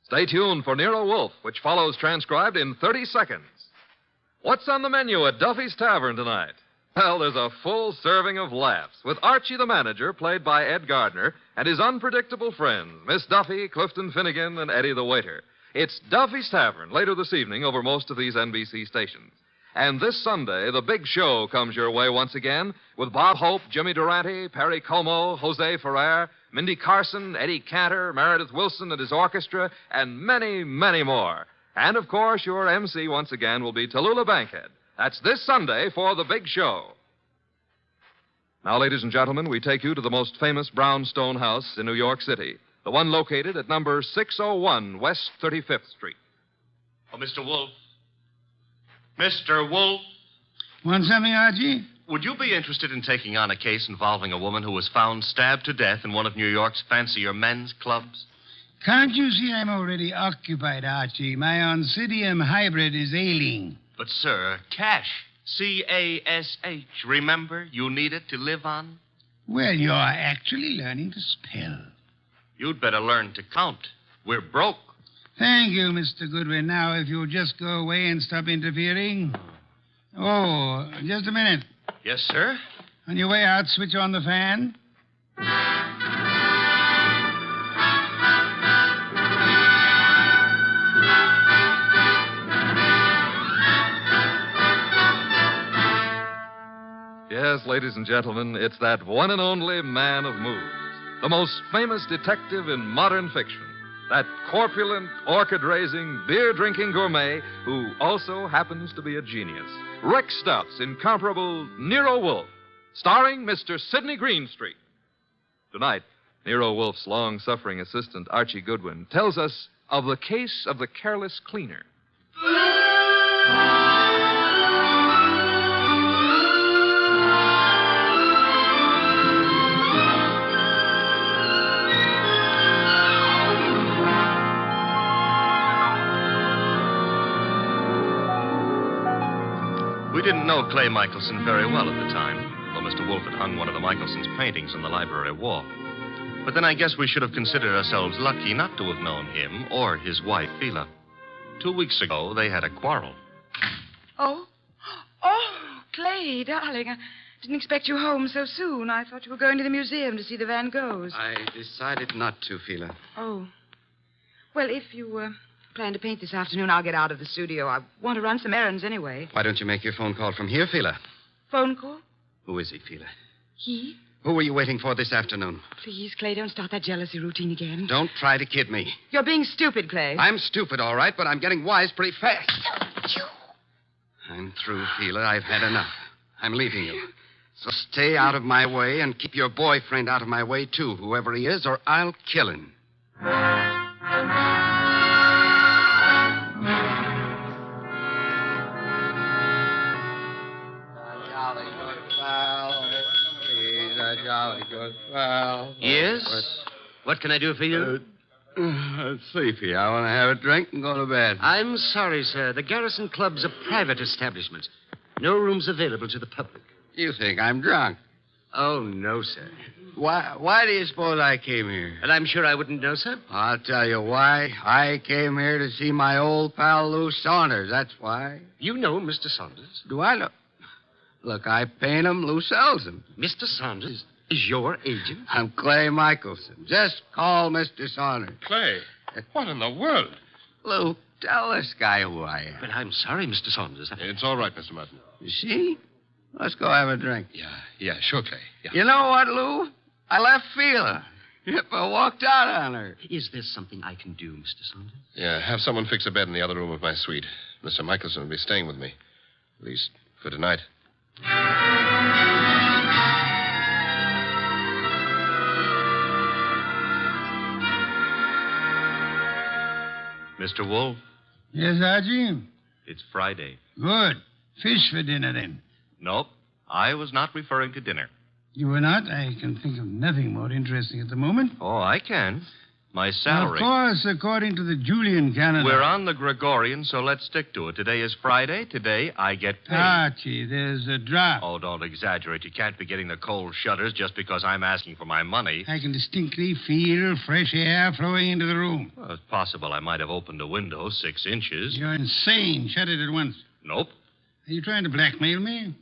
Stay tuned for Nero Wolfe, which follows transcribed in 30 seconds. What's on the menu at Duffy's Tavern tonight? Well, there's a full serving of laughs with Archie the manager, played by Ed Gardner, and his unpredictable friends, Miss Duffy, Clifton Finnegan, and Eddie the waiter. It's Duffy's Tavern later this evening over most of these NBC stations. And this Sunday, the big show comes your way once again with Bob Hope, Jimmy Durante, Perry Como, Jose Ferrer, Mindy Carson, Eddie Cantor, Meredith Wilson and his orchestra, and many, many more. And, of course, your MC once again will be Tallulah Bankhead. That's this Sunday for the big show. Now, ladies and gentlemen, we take you to the most famous brownstone house in New York City, the one located at number 601 West 35th Street. Oh, Mr. Wolfe. Mr. Wolfe. Want something, Archie? Would you be interested in taking on a case involving a woman who was found stabbed to death in one of New York's fancier men's clubs? Can't you see I'm already occupied, Archie? My Oncidium hybrid is ailing. But, sir, cash. C-A-S-H. Remember, you need it to live on? Well, you're actually learning to spell. You'd better learn to count. We're broke. Thank you, Mr. Goodwin. Now, if you'll just go away and stop interfering. Oh, just a minute. Yes, sir? On your way out, switch on the fan. Yes, ladies and gentlemen, it's that one and only man of moves, the most famous detective in modern fiction, that corpulent, orchid-raising, beer-drinking gourmet who also happens to be a genius. Rick Stout's incomparable Nero Wolfe, starring Mr. Sidney Greenstreet. Tonight, Nero Wolfe's long-suffering assistant, Archie Goodwin, tells us of the case of the careless cleaner. We didn't know Clay Michelson very well at the time, though Mr. Wolfe had hung one of the Michelsons' paintings on the library wall. But then I guess we should have considered ourselves lucky not to have known him or his wife, Phila. 2 weeks ago, they had a quarrel. Oh, Clay, darling, I didn't expect you home so soon. I thought you were going to the museum to see the Van Goghs. I decided not to, Phila. Oh. Well, if you plan to paint this afternoon, I'll get out of the studio. I want to run some errands anyway. Why don't you make your phone call from here, Phila? Phone call? Who is he, Phila? He? Who were you waiting for this afternoon? Please, Clay, don't start that jealousy routine again. Don't try to kid me. You're being stupid, Clay. I'm stupid, all right, but I'm getting wise pretty fast. I'm through, Phila. I've had enough. I'm leaving you. So stay out of my way and keep your boyfriend out of my way, too, whoever he is, or I'll kill him. Yes? What can I do for you? Sleepy. I want to have a drink and go to bed. I'm sorry, sir. The Garrison Club's a private establishment. No rooms available to the public. You think I'm drunk? Oh, no, sir. Why do you suppose I came here? And I'm sure I wouldn't know, sir. I'll tell you why. I came here to see my old pal Lou Saunders. That's why. You know Mr. Saunders. Do I know? Look, I paint him. Lou sells him. Mr. Saunders is your agent? I'm Clay Michelson. Just call Mr. Saunders. Clay, what in the world? Lou, tell this guy who I am. But I'm sorry, Mr. Saunders. It's all right, Mr. Martin. You see? Let's go have a drink. Yeah, sure, Clay. Yeah. You know what, Lou? I left Phila. If I walked out on her. Is there something I can do, Mr. Saunders? Yeah, have someone fix a bed in the other room of my suite. Mr. Michelson will be staying with me. At least for tonight. Mr. Wolfe, Yes, Archie? it's Friday. Good. Fish for dinner, then. Nope, I was not referring to dinner. You were not? I can think of nothing more interesting at the moment. Oh, I can. My salary. Of course, according to the Julian calendar. We're on the Gregorian, so let's stick to it. Today is Friday. Today I get paid. Archie, there's a drop. Oh, don't exaggerate. You can't be getting the cold shutters just because I'm asking for my money. I can distinctly feel fresh air flowing into the room. Well, it's possible I might have opened a window 6 inches. You're insane. Shut it at once. Nope. Are you trying to blackmail me?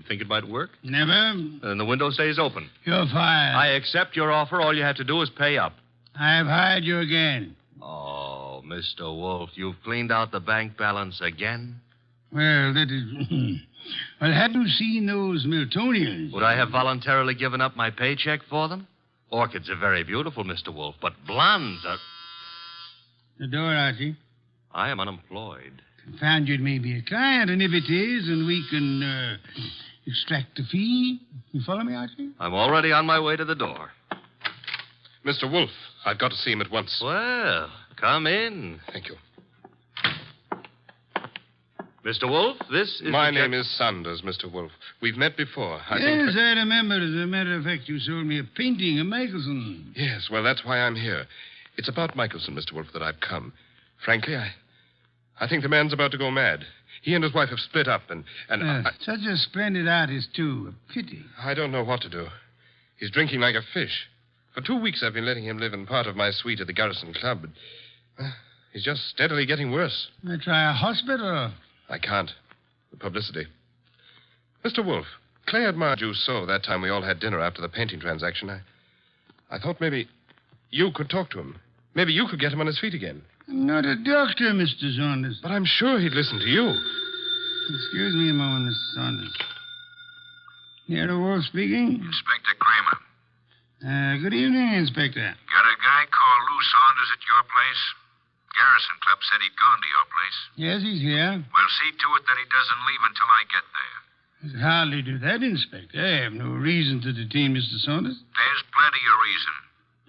Think it might work? Never. Then the window stays open. You're fired. I accept your offer. All you have to do is pay up. I've hired you again. Oh, Mr. Wolf, you've cleaned out the bank balance again? Well, that is... Well, have you seen those Miltonians? Would I have voluntarily given up my paycheck for them? Orchids are very beautiful, Mr. Wolf, but blondes are... The door, Archie. I am unemployed. Confound you, it may be a client, and if it is, and we can extract a fee. You follow me, Archie? I'm already on my way to the door. Mr. Wolf, I've got to see him at once. Well, come in. Thank you. Mr. Wolf, this is... My name is Saunders, Mr. Wolf. We've met before. Yes, I remember. As a matter of fact, you sold me a painting of Michelson. Yes, well, that's why I'm here. It's about Michelson, Mr. Wolf, that I've come. Frankly, I think the man's about to go mad. He and his wife have split up, and such a splendid artist, too. A pity. I don't know what to do. He's drinking like a fish. For 2 weeks, I've been letting him live in part of my suite at the Garrison Club. But, he's just steadily getting worse. I try a hospital. I can't. The publicity. Mr. Wolf, Clay admired you so that time we all had dinner after the painting transaction. I thought maybe you could talk to him. Maybe you could get him on his feet again. I'm not a doctor, Mr. Saunders. But I'm sure he'd listen to you. Excuse me a moment, Mr. Saunders. Nero Wolf speaking. Inspector Kramer. Good evening, Inspector. Got a guy called Lou Saunders at your place? Garrison Club said he'd gone to your place. Yes, he's here. Well, see to it that he doesn't leave until I get there. I'd hardly do that, Inspector. I have no reason to detain Mr. Saunders. There's plenty of reason.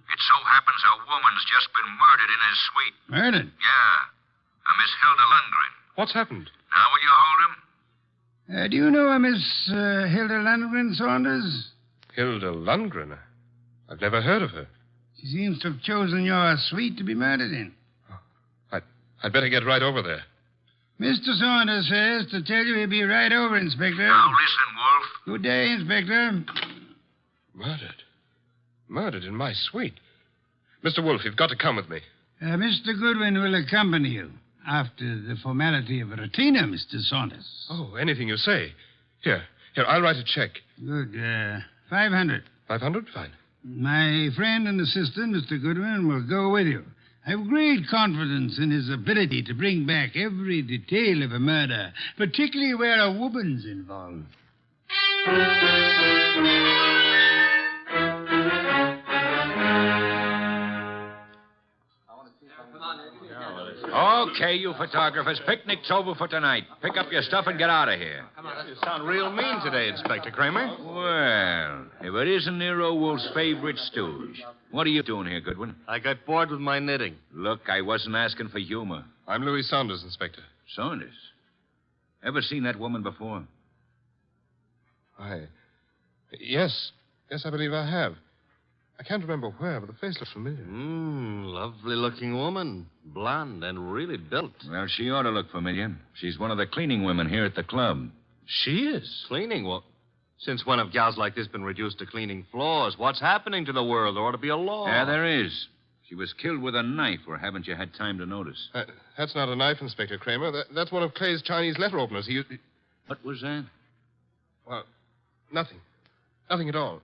It so happens a woman's just been murdered in his suite. Murdered? Yeah. A Miss Hilda Lundgren. What's happened? Now will you hold him? Do you know a Miss Hilda Lundgren, Saunders? Hilda Lundgren? I've never heard of her. She seems to have chosen your suite to be murdered in. I'd better get right over there. Mr. Saunders says to tell you he'll be right over, Inspector. Now listen, Wolf. Good day, Inspector. Murdered? Murdered in my suite? Mr. Wolf, you've got to come with me. Mr. Goodwin will accompany you after the formality of a retainer, Mr. Saunders. Oh, anything you say. Here, I'll write a check. Good. 500. 500? Fine. My friend and assistant, Mr. Goodwin, will go with you. I have great confidence in his ability to bring back every detail of a murder, particularly where a woman's involved. Okay, you photographers, picnic's over for tonight. Pick up your stuff and get out of here. You sound real mean today, Inspector Kramer. Well, if it isn't Nero Wolf's favorite stooge. What are you doing here, Goodwin? I got bored with my knitting. Look, I wasn't asking for humor. I'm Louis Saunders, Inspector. Saunders? Ever seen that woman before? Yes, I believe I have. I can't remember where, but the face looks familiar. Lovely-looking woman. Blonde and really built. Well, she ought to look familiar. She's one of the cleaning women here at the club. She is? Cleaning? Well, since when have gals like this been reduced to cleaning floors? What's happening to the world? There ought to be a law. Yeah, there is. She was killed with a knife, or haven't you had time to notice? That's not a knife, Inspector Kramer. That's one of Clay's Chinese letter openers. What was that? Well, nothing. Nothing at all.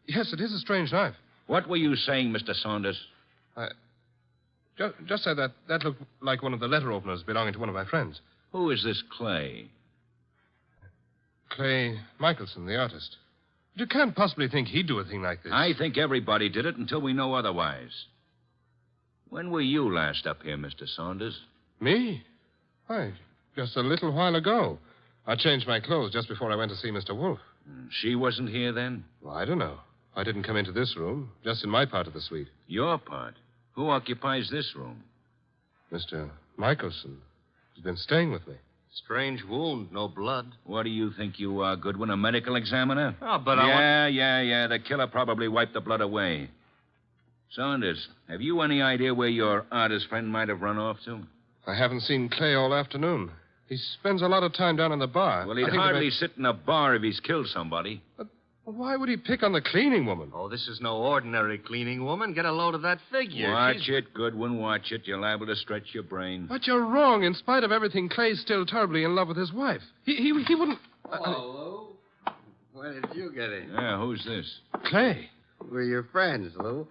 Yes, it is a strange knife. What were you saying, Mr. Saunders? Just said that looked like one of the letter openers belonging to one of my friends. Who is this Clay? Clay Michelson, the artist. But you can't possibly think he'd do a thing like this. I think everybody did it until we know otherwise. When were you last up here, Mr. Saunders? Me? Why, just a little while ago. I changed my clothes just before I went to see Mr. Wolf. She wasn't here then? Well, I don't know. I didn't come into this room, just in my part of the suite. Your part? Who occupies this room? Mr. Michelson. He's been staying with me. Strange wound, no blood. What do you think you are, Goodwin, a medical examiner? Oh, but Yeah. The killer probably wiped the blood away. Saunders, have you any idea where your artist friend might have run off to? I haven't seen Clay all afternoon. He spends a lot of time down in the bar. Well, he'd hardly sit in a bar if he's killed somebody. Why would he pick on the cleaning woman? Oh, this is no ordinary cleaning woman. Get a load of that figure. Watch it, Goodwin, watch it. You're liable to stretch your brain. But you're wrong. In spite of everything, Clay's still terribly in love with his wife. He wouldn't... Hello, Lou. Where did you get in? Yeah, who's this? Clay. We're your friends, Lou.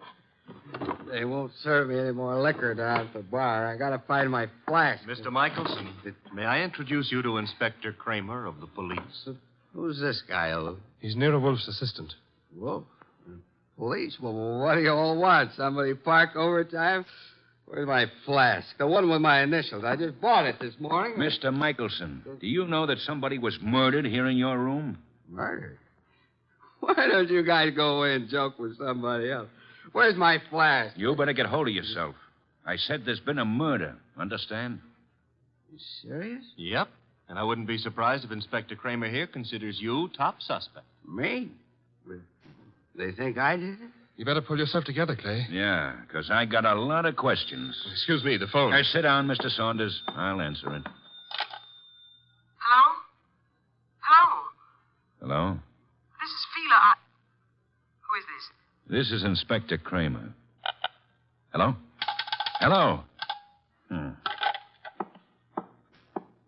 They won't serve me any more liquor down at the bar. I gotta find my flask. Mr. Michelson, may I introduce you to Inspector Kramer of the police? Who's this guy, Lou? He's Nero Wolf's assistant. Whoa. Police? Well, what do you all want? Somebody park overtime? Where's my flask? The one with my initials. I just bought it this morning. Mr. Michelson, do you know that somebody was murdered here in your room? Murder? Why don't you guys go away and joke with somebody else? Where's my flask? You better get hold of yourself. I said there's been a murder. Understand? You serious? Yep. And I wouldn't be surprised if Inspector Kramer here considers you top suspect. Me? They think I did it? You better pull yourself together, Clay. Yeah, because I got a lot of questions. Excuse me, the phone. Now, sit down, Mr. Saunders. I'll answer it. Hello? Hello? Hello? This is Fila. Who is this? This is Inspector Kramer. Hello? Hello?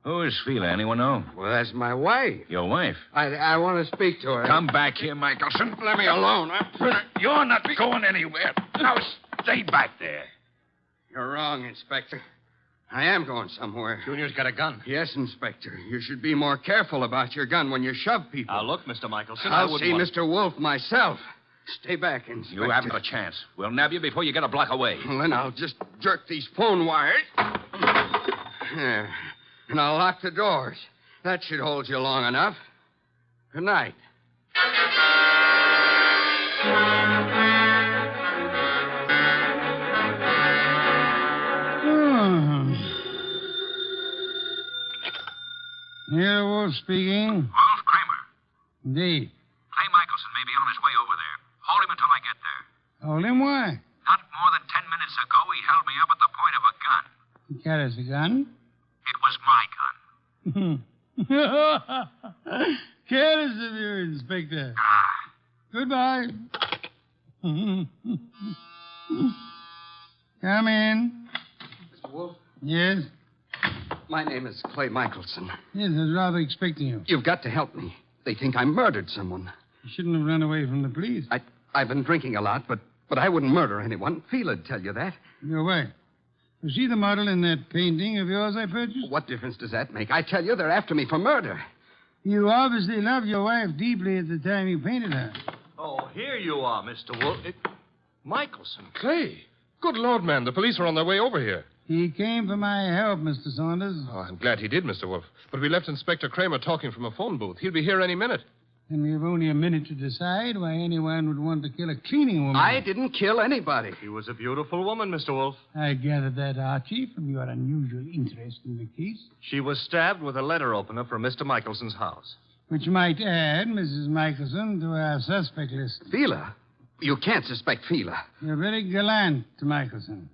Who is Fila? Anyone know? Well, that's my wife. Your wife? I want to speak to her. Come back here, Michelson. Let me alone. You're not going anywhere. Now, stay back there. You're wrong, Inspector. I am going somewhere. Junior's got a gun. Yes, Inspector. You should be more careful about your gun when you shove people. Now, look, Mr. Michelson, I'll see Mr. Wolf myself. Stay back, Inspector. You haven't a chance. We'll nab you before you get a block away. Well, then I'll just jerk these phone wires. There. And I'll lock the doors. That should hold you long enough. Good night. Nero Wolf speaking. Wolf Kramer. Indeed. Clay Michelson may be on his way over there. Hold him until I get there. Hold him, why? Not more than 10 minutes ago, he held me up at the point of a gun. He carries a gun. It was my gun. Careless of you, Inspector. Ah. Goodbye. Come in. Mr. Wolf, Yes? my name is Clay Michelson. Yes, I was rather expecting you. You've got to help me. They think I murdered someone. You shouldn't have run away from the police. I've been drinking a lot, but I wouldn't murder anyone. Fela'd tell you that. Your wife. Was she the model in that painting of yours I purchased? What difference does that make? I tell you, they're after me for murder. You obviously loved your wife deeply at the time you painted her. Oh, here you are, Mr. Wolf. Michelson. Clay. Good Lord, man. The police are on their way over here. He came for my help, Mr. Saunders. Oh, I'm glad he did, Mr. Wolf. But we left Inspector Kramer talking from a phone booth. He'll be here any minute. And we have only a minute to decide why anyone would want to kill a cleaning woman. I didn't kill anybody. She was a beautiful woman, Mr. Wolf. I gathered that, Archie, from your unusual interest in the case. She was stabbed with a letter opener from Mr. Michelson's house. Which might add Mrs. Michelson to our suspect list. Fila? You can't suspect Fila. You're very gallant, Michelson.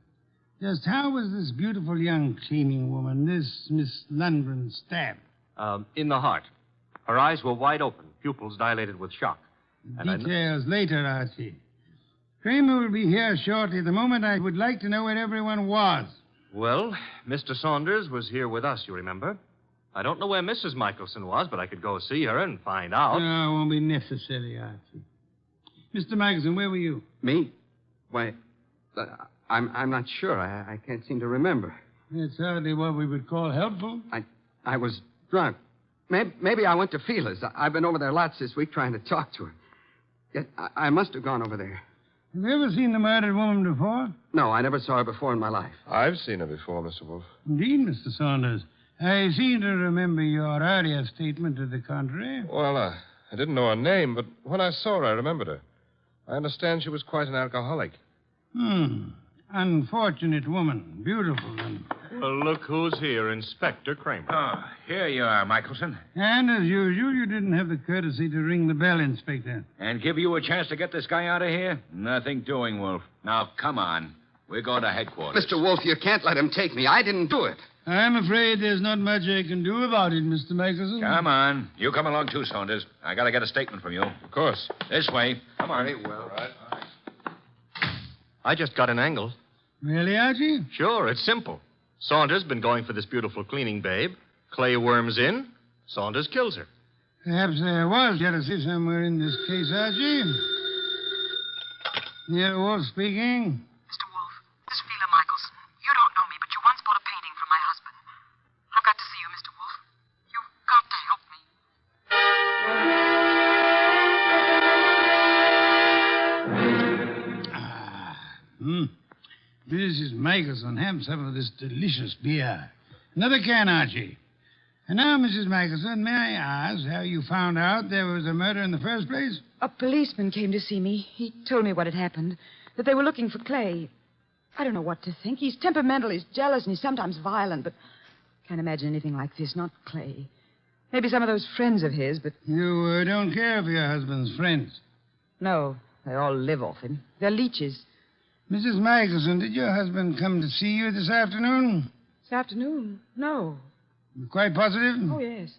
Just how was this beautiful young cleaning woman, this Miss Lundgren, stabbed? In the heart. Her eyes were wide open, pupils dilated with shock. Details later, Archie. Kramer will be here shortly. At the moment, I would like to know where everyone was. Well, Mr. Saunders was here with us, you remember? I don't know where Mrs. Michelson was, but I could go see her and find out. No, it won't be necessary, Archie. Mr. Michelson, where were you? Me? Why, I'm not sure. I can't seem to remember. That's hardly what we would call helpful. I was drunk. Maybe I went to Fila's. I've been over there lots this week trying to talk to her. Yet I must have gone over there. Have you ever seen the murdered woman before? No, I never saw her before in my life. I've seen her before, Mr. Wolf. Indeed, Mr. Saunders. I seem to remember your earlier statement to the contrary. Well, I didn't know her name, but when I saw her, I remembered her. I understand she was quite an alcoholic. Unfortunate woman. Beautiful and... Well, look who's here, Inspector Kramer. Oh, here you are, Michelson. And as usual, you didn't have the courtesy to ring the bell, Inspector. And give you a chance to get this guy out of here? Nothing doing, Wolf. Now, come on. We're going to headquarters. Mr. Wolf, you can't let him take me. I didn't do it. I'm afraid there's not much I can do about it, Mr. Michelson. Come on. You come along too, Saunders. I got to get a statement from you. Of course. This way. Come on. Very well. All right. I just got an angle. Really, Archie? Sure, it's simple. Saunders been going for this beautiful cleaning babe. Clay worms in. Saunders kills her. Perhaps there was jealousy somewhere in this case, Archie. Nero Wolf speaking. Mr. Wolf, this is Fela Michelson. You don't know me, but you once bought a painting from my husband. I've got to see you, Mr. Wolf. You've got to help me. Mrs. Michelson, have some of this delicious beer. Another can, Archie. And now, Mrs. Michelson, may I ask how you found out there was a murder in the first place? A policeman came to see me. He told me what had happened, that they were looking for Clay. I don't know what to think. He's temperamental, he's jealous, and he's sometimes violent, but can't imagine anything like this, not Clay. Maybe some of those friends of his, but... You don't care for your husband's friends. No, they all live off him. They're leeches. Mrs. Michelson, did your husband come to see you this afternoon? This afternoon? No. You're quite positive? Oh, yes.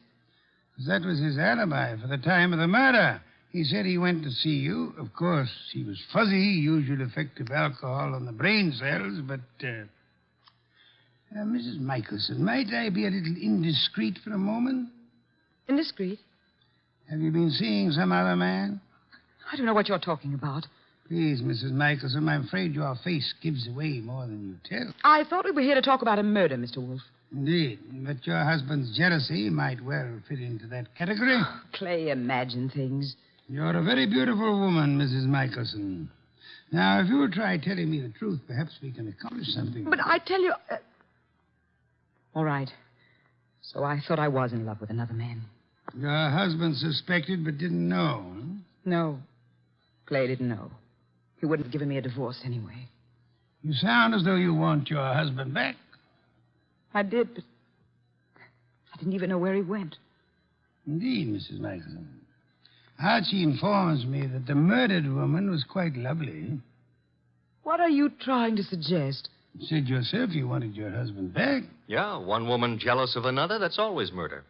That was his alibi for the time of the murder. He said he went to see you. Of course, he was fuzzy, usual effect of alcohol on the brain cells, but... Mrs. Michelson, might I be a little indiscreet for a moment? Indiscreet? Have you been seeing some other man? I don't know what you're talking about. Please, Mrs. Michelson, I'm afraid your face gives away more than you tell. I thought we were here to talk about a murder, Mr. Wolf. Indeed, but your husband's jealousy might well fit into that category. Clay, imagine things. You're a very beautiful woman, Mrs. Michelson. Now, if you'll try telling me the truth, perhaps we can accomplish something. But I tell you... All right. So I thought I was in love with another man. Your husband suspected but didn't know, huh? No. Clay didn't know. He wouldn't have given me a divorce anyway. You sound as though you want your husband back. I did, but I didn't even know where he went. Indeed, Mrs. Michelson. Archie informs me that the murdered woman was quite lovely. What are you trying to suggest? You said yourself you wanted your husband back. Yeah, one woman jealous of another, that's always murder.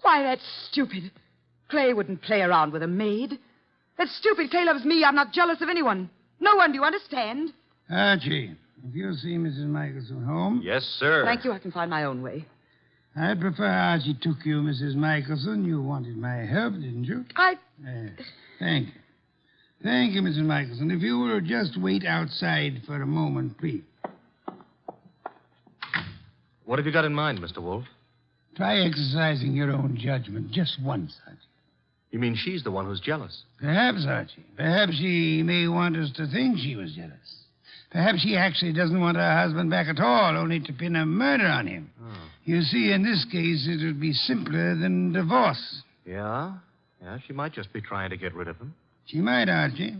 Why, that's stupid. Clay wouldn't play around with a maid. That's stupid. Clay loves me. I'm not jealous of anyone. No one, do you understand? Archie, if you'll see Mrs. Michelson home... Yes, sir. Thank you. I can find my own way. I'd prefer Archie took you, Mrs. Michelson. You wanted my help, didn't you? Thank you. Thank you, Mrs. Michelson. If you will just wait outside for a moment, please. What have you got in mind, Mr. Wolf? Try exercising your own judgment just once, Archie. You mean she's the one who's jealous? Perhaps, Archie. Perhaps she may want us to think she was jealous. Perhaps she actually doesn't want her husband back at all, only to pin a murder on him. Oh. You see, in this case, it would be simpler than divorce. Yeah? Yeah, she might just be trying to get rid of him. She might, Archie.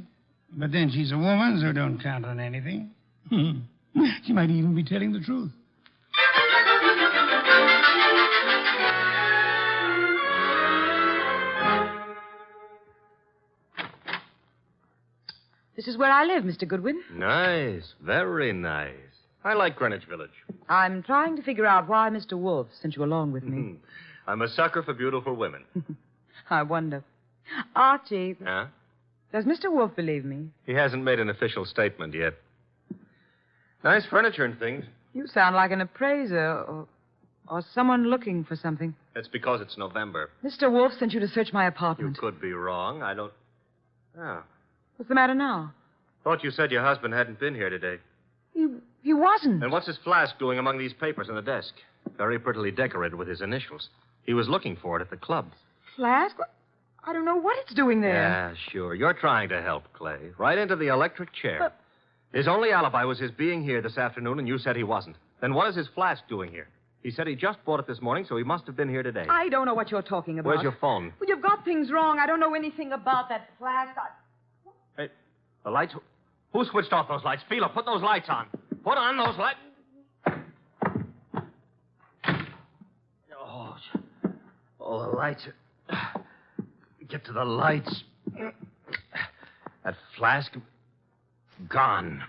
But then she's a woman, so don't count on anything. She might even be telling the truth. This is where I live, Mr. Goodwin. Nice. Very nice. I like Greenwich Village. I'm trying to figure out why Mr. Wolf sent you along with me. I'm a sucker for beautiful women. I wonder. Archie, Huh? does Mr. Wolf believe me? He hasn't made an official statement yet. Nice furniture and things. You sound like an appraiser or someone looking for something. That's because it's November. Mr. Wolf sent you to search my You apartment. could be wrong. I don't... Oh. What's the matter now? Thought you said your husband hadn't been here today. He wasn't. And what's his flask doing among these papers on the desk? Very prettily decorated with his initials. He was looking for it at the club. Flask? I don't know what it's doing there. Yeah, sure. You're trying to help, Clay. Right into the electric chair. But- His only alibi was his being here this afternoon, and you said he wasn't. Then what is his flask doing here? He said he just bought it this morning, so he must have been here today. I don't know what you're talking about. Where's your phone? Well, you've got things wrong. I don't know anything about that flask. Hey, the lights... Who switched off those lights? Fela, put those lights on. Put on those lights. Oh, the lights are... Get to the lights. That flask... gone.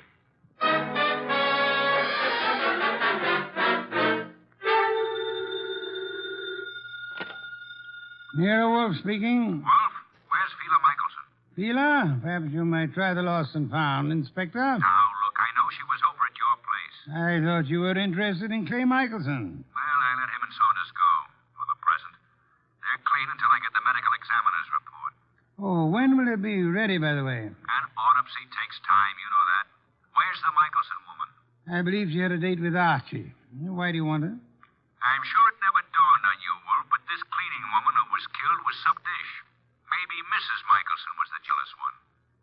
Nero Wolf speaking. Wolf, where's Fila Michelson? Fila, perhaps you might try the lost and found, Inspector. Now, look, I know she was over at your place. I thought you were interested in Clay Michelson. Well, I let him and Saunders go for the present. They're clean until I get the medical examiner's report. Oh, when will it be ready, by the way? An autopsy takes time, you know that. Where's the Michelson woman? I believe she had a date with Archie. Why do you want her? I'm sure it never dawned on you, Wolf, but this cleaning woman who was killed was some dish. Maybe Mrs. Michelson was the jealous one.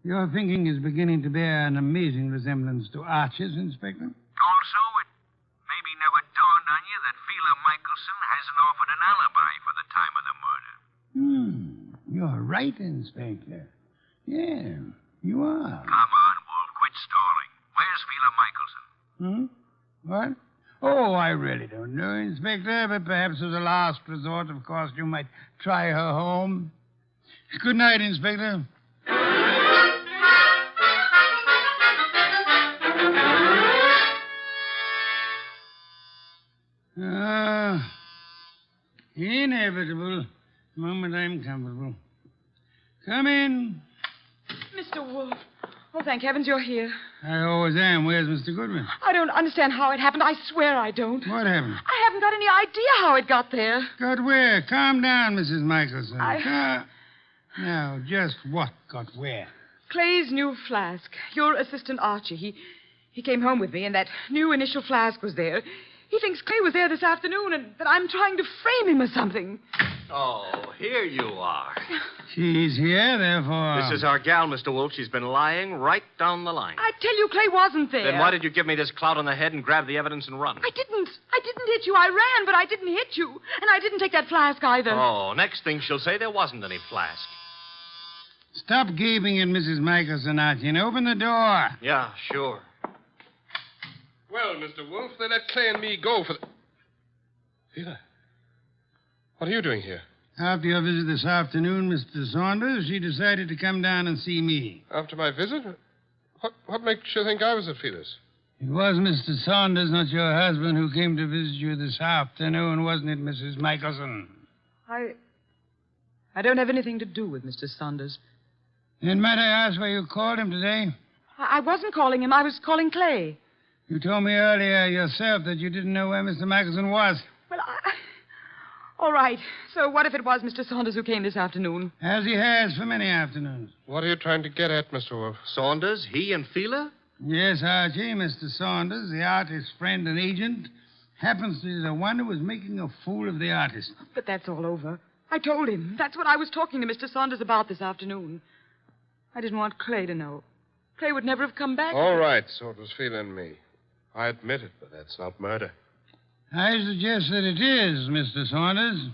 Your thinking is beginning to bear an amazing resemblance to Archie's, Inspector. Also, it maybe never dawned on you that Fila Michelson hasn't offered an alibi for the time of the murder. You're right, Inspector. Yeah, you are. Come on, Wolf, quit stalling. Where's Fila Michelson? What? Oh, I really don't know, Inspector, but perhaps as a last resort, of course, you might try her home. Good night, Inspector. Inevitable. The moment I'm comfortable. Come in. Mr. Wolf. Oh, thank heavens you're here. I always am. Where's Mr. Goodwin? I don't understand how it happened. I swear I don't. What happened? I haven't got any idea how it got there. Got where? Calm down, Mrs. Michelson. I- Now, just what got where? Clay's new flask. Your assistant Archie. He came home with me, and that new initial flask was there. He thinks Clay was there this afternoon, and that I'm trying to frame him or something. Oh, here you are. She's here, therefore. This is our gal, Mr. Wolf. She's been lying right down the line. I tell you, Clay wasn't there. Then why did you give me this clout on the head and grab the evidence and run? I didn't hit you. I ran, but I didn't hit you. And I didn't take that flask either. Oh, next thing she'll say there wasn't any flask. Stop gaping at Mrs. Michelson, Archie, and open the door. Yeah, sure. Well, Mr. Wolf, they let Clay and me go for the... Fila, what are you doing here? After your visit this afternoon, Mr. Saunders, she decided to come down and see me. After my visit? What makes you think I was at Fila's? It was Mr. Saunders, not your husband, who came to visit you this afternoon, wasn't it, Mrs. Michelson? I don't have anything to do with Mr. Saunders. Then might I ask why you called him today? I wasn't calling him. I was calling Clay. You told me earlier yourself that you didn't know where Mr. Michelson was. Well, all right. So what if it was Mr. Saunders who came this afternoon? As he has for many afternoons. What are you trying to get at, Mr. Wolf? Saunders, he and Fila? Yes, Archie, Mr. Saunders, the artist's friend and agent, happens to be the one who was making a fool of the artist. But that's all over. I told him. That's what I was talking to Mr. Saunders about this afternoon. I didn't want Clay to know. Clay would never have come back. All right, so it was Fila and me. I admit it, but that's not murder. I suggest that it is, Mr. Saunders.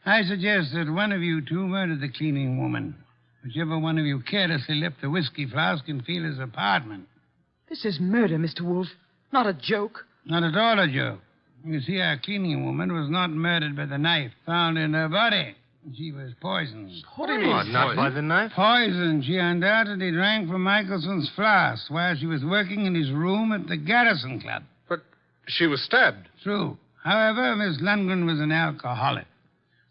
I suggest that one of you two murdered the cleaning woman. Whichever one of you carelessly left the whiskey flask in Fila's apartment. This is murder, Mr. Wolf. Not a joke. Not at all a joke. You see, our cleaning woman was not murdered by the knife found in her body. She was poisoned. What do you mean? Not by the knife? Poisoned. She undoubtedly drank from Michelson's flask while she was working in his room at the Garrison Club. But she was stabbed. True. However, Miss Lundgren was an alcoholic.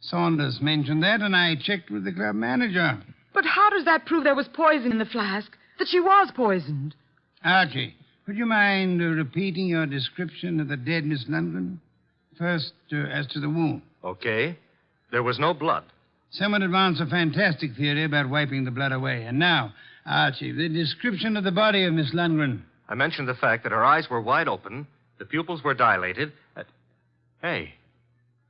Saunders mentioned that, and I checked with the club manager. But how does that prove there was poison in the flask? That she was poisoned? Archie, would you mind repeating your description of the dead Miss Lundgren? First, as to the wound. Okay. There was no blood. Someone advanced a fantastic theory about wiping the blood away. And now, Archie, the description of the body of Miss Lundgren. I mentioned the fact that her eyes were wide open, the pupils were dilated. Hey,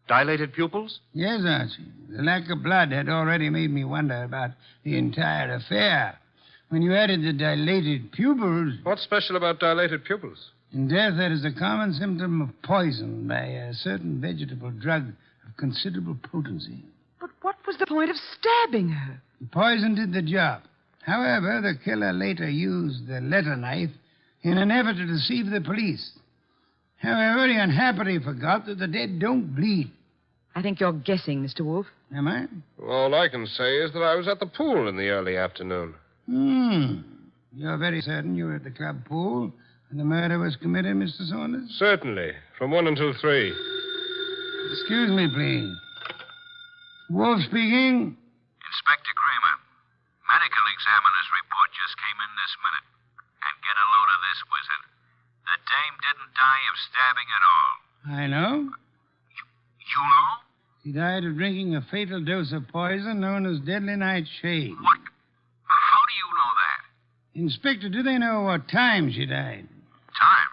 dilated pupils? Yes, Archie. The lack of blood had already made me wonder about the entire affair. When you added the dilated pupils... What's special about dilated pupils? In death, that is a common symptom of poison by a certain vegetable drug of considerable potency. But what was the point of stabbing her? The poison did the job. However, the killer later used the letter knife in an effort to deceive the police. However, he unhappily forgot that the dead don't bleed. I think you're guessing, Mr. Wolf. Am I? All I can say is that I was at the pool in the early afternoon. You're very certain you were at the club pool when the murder was committed, Mr. Saunders? Certainly. From 1 until 3. Excuse me, please. Wolf speaking. Inspector Kramer, medical examiner's report just came in this minute. And get a load of this, Wizard. The dame didn't die of stabbing at all. I know. You know? She died of drinking a fatal dose of poison known as deadly nightshade. What? How do you know that? Inspector, do they know what time she died? Time?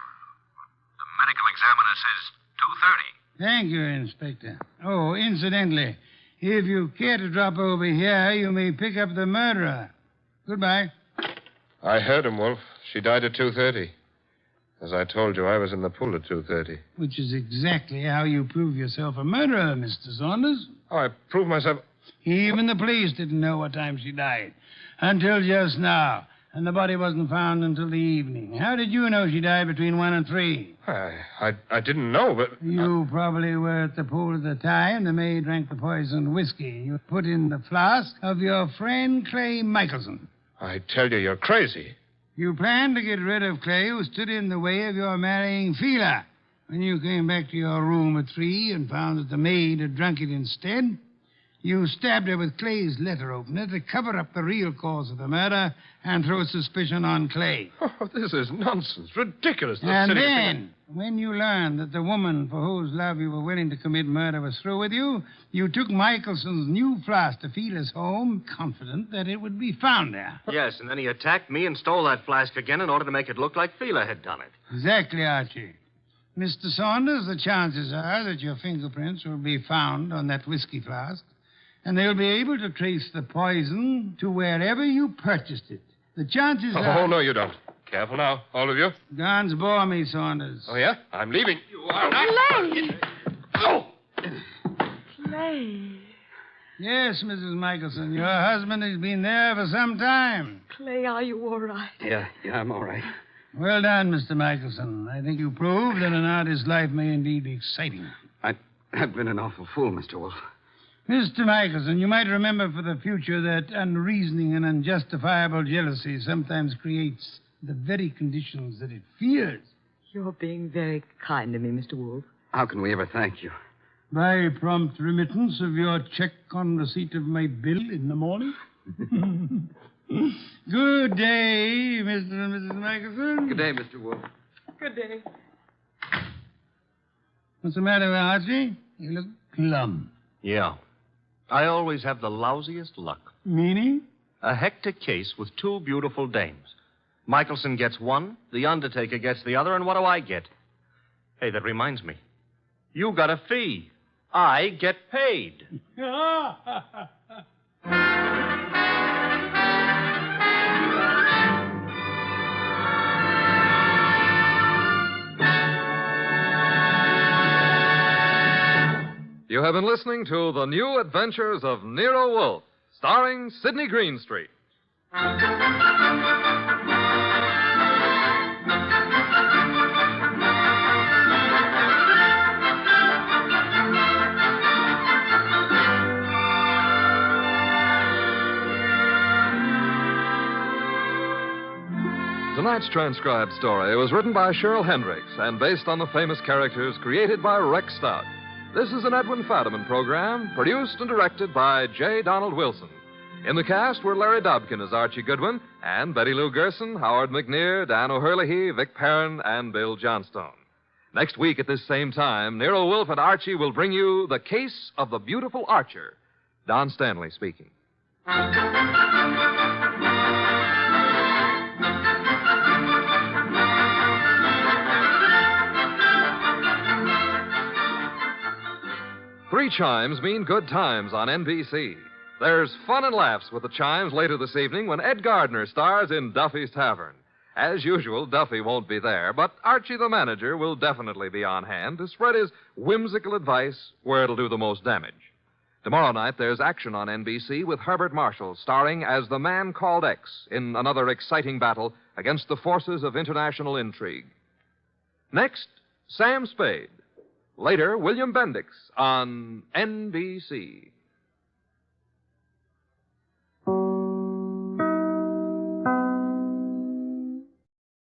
The medical examiner says 2:30. Thank you, Inspector. Oh, incidentally, if you care to drop over here, you may pick up the murderer. Goodbye. I heard him, Wolf. She died at 2:30. As I told you, I was in the pool at 2:30. Which is exactly how you prove yourself a murderer, Mr. Saunders. Oh, I proved myself... Even the police didn't know what time she died. Until just now. And the body wasn't found until the evening. How did you know she died between 1 and 3? I didn't know, but... You probably were at the pool at the time. The maid drank the poisoned whiskey you put in the flask of your friend Clay Michelson. I tell you, you're crazy. You planned to get rid of Clay, who stood in the way of your marrying Fila. When you came back to your room at 3 and found that the maid had drunk it instead, you stabbed her with Clay's letter opener to cover up the real cause of the murder and throw suspicion on Clay. Oh, this is nonsense. Ridiculous. And then, when you learned that the woman for whose love you were willing to commit murder was through with you, you took Michelson's new flask to Fila's home, confident that it would be found there. Yes, and then he attacked me and stole that flask again in order to make it look like Fila had done it. Exactly, Archie. Mr. Saunders, the chances are that your fingerprints will be found on that whiskey flask, and they'll be able to trace the poison to wherever you purchased it. The chances are... Oh, no, you don't. Careful now, all of you. Guns bore me, Saunders. Oh, yeah? I'm leaving. You are not... Clay! Oh! Clay. Yes, Mrs. Michelson, your husband has been there for some time. Clay, are you all right? Yeah, I'm all right. Well done, Mr. Michelson. I think you proved that an artist's life may indeed be exciting. I've been an awful fool, Mr. Wolf. Mr. Michelson, you might remember for the future that unreasoning and unjustifiable jealousy sometimes creates the very conditions that it fears. You're being very kind to me, Mr. Wolf. How can we ever thank you? By prompt remittance of your check on receipt of my bill in the morning. Good day, Mr. and Mrs. Michelson. Good day, Mr. Wolf. Good day. What's the matter with Archie? You look glum. Yeah. I always have the lousiest luck. Meaning? A hectic case with 2 beautiful dames. Michelson gets one, the undertaker gets the other, and what do I get? Hey, that reminds me. You got a fee. I get paid. You have been listening to The New Adventures of Nero Wolfe, starring Sidney Greenstreet. Tonight's transcribed story was written by Cheryl Hendricks and based on the famous characters created by Rex Stout. This is an Edwin Fadiman program, produced and directed by J. Donald Wilson. In the cast were Larry Dobkin as Archie Goodwin, and Betty Lou Gerson, Howard McNear, Dan O'Hurley, Vic Perrin, and Bill Johnstone. Next week at this same time, Nero Wolfe and Archie will bring you The Case of the Beautiful Archer. Don Stanley speaking. 3 chimes mean good times on NBC. There's fun and laughs with the chimes later this evening when Ed Gardner stars in Duffy's Tavern. As usual, Duffy won't be there, but Archie the manager will definitely be on hand to spread his whimsical advice where it'll do the most damage. Tomorrow night, there's action on NBC with Herbert Marshall starring as the man called X in another exciting battle against the forces of international intrigue. Next, Sam Spade. Later, William Bendix on NBC.